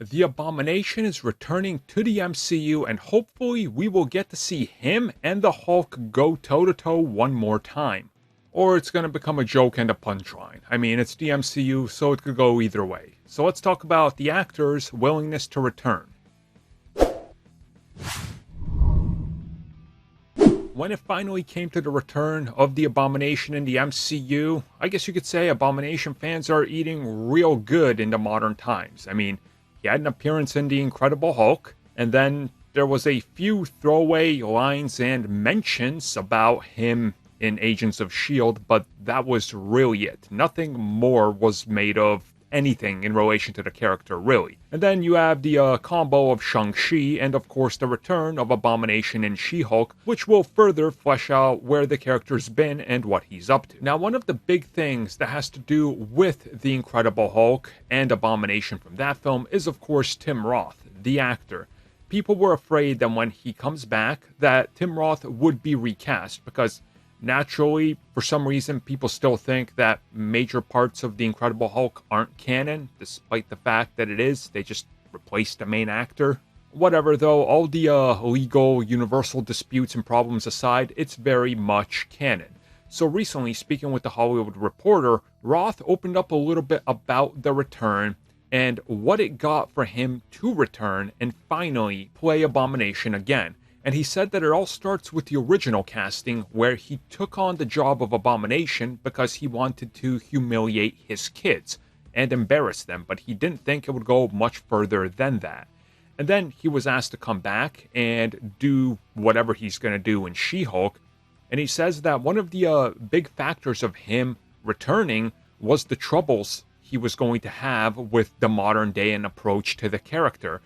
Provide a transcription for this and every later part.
The Abomination is returning to the MCU, and hopefully we will get to see him and the Hulk go toe-to-toe one more time. Or it's going to become a joke and a punchline. I mean, it's the MCU, so it could go either way. So let's talk about the actor's willingness to return. When it finally came to the return of the Abomination in the MCU, I guess you could say Abomination fans are eating real good in the modern times. I mean, he had an appearance in The Incredible Hulk, and then there was a few throwaway lines and mentions about him in Agents of S.H.I.E.L.D., but that was really it. Nothing more was made of anything in relation to the character, really. And then you have the combo of Shang-Chi and, of course, the return of Abomination and She-Hulk, which will further flesh out where the character's been and what he's up to. Now, one of the big things that has to do with The Incredible Hulk and Abomination from that film is, of course, Tim Roth, the actor. People were afraid that when he comes back, that Tim Roth would be recast, because naturally, for some reason, people still think that major parts of The Incredible Hulk aren't canon, despite the fact that it is. They just replaced the main actor. Whatever, though, all the legal, universal disputes and problems aside, it's very much canon. So recently, speaking with The Hollywood Reporter, Roth opened up a little bit about the return and what it got for him to return and finally play Abomination again. And he said that it all starts with the original casting, where he took on the job of Abomination because he wanted to humiliate his kids and embarrass them, but he didn't think it would go much further than that. And then he was asked to come back and do whatever he's going to do in She-Hulk, and he says that one of the big factors of him returning was the troubles he was going to have with the modern day and approach to the character.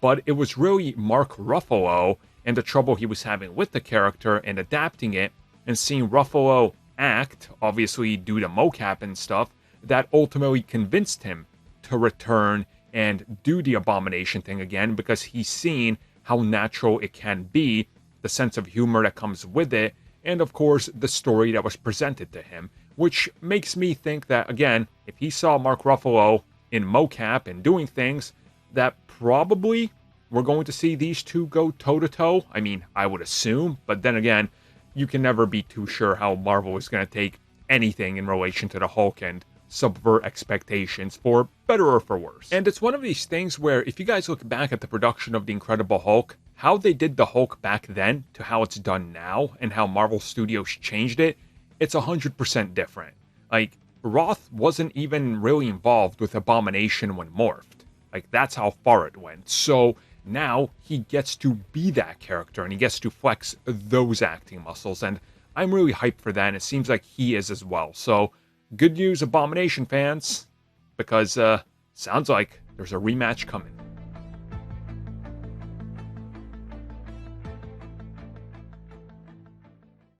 But it was really Mark Ruffalo and the trouble he was having with the character and adapting it, and seeing Ruffalo act, obviously due to mocap and stuff, that ultimately convinced him to return and do the Abomination thing again, because he's seen how natural it can be, the sense of humor that comes with it, and of course the story that was presented to him, which makes me think that, again, if he saw Mark Ruffalo in mocap and doing things, that probably we're going to see these two go toe-to-toe. I mean, I would assume, but then again, you can never be too sure how Marvel is going to take anything in relation to the Hulk and subvert expectations, for better or for worse. And it's one of these things where, if you guys look back at the production of The Incredible Hulk, how they did the Hulk back then to how it's done now, and how Marvel Studios changed it, it's 100% different. Like, Roth wasn't even really involved with Abomination when morphed. Like, that's how far it went. So now he gets to be that character, and he gets to flex those acting muscles, and I'm really hyped for that, and it seems like he is as well. So, good news, Abomination fans, because sounds like there's a rematch coming.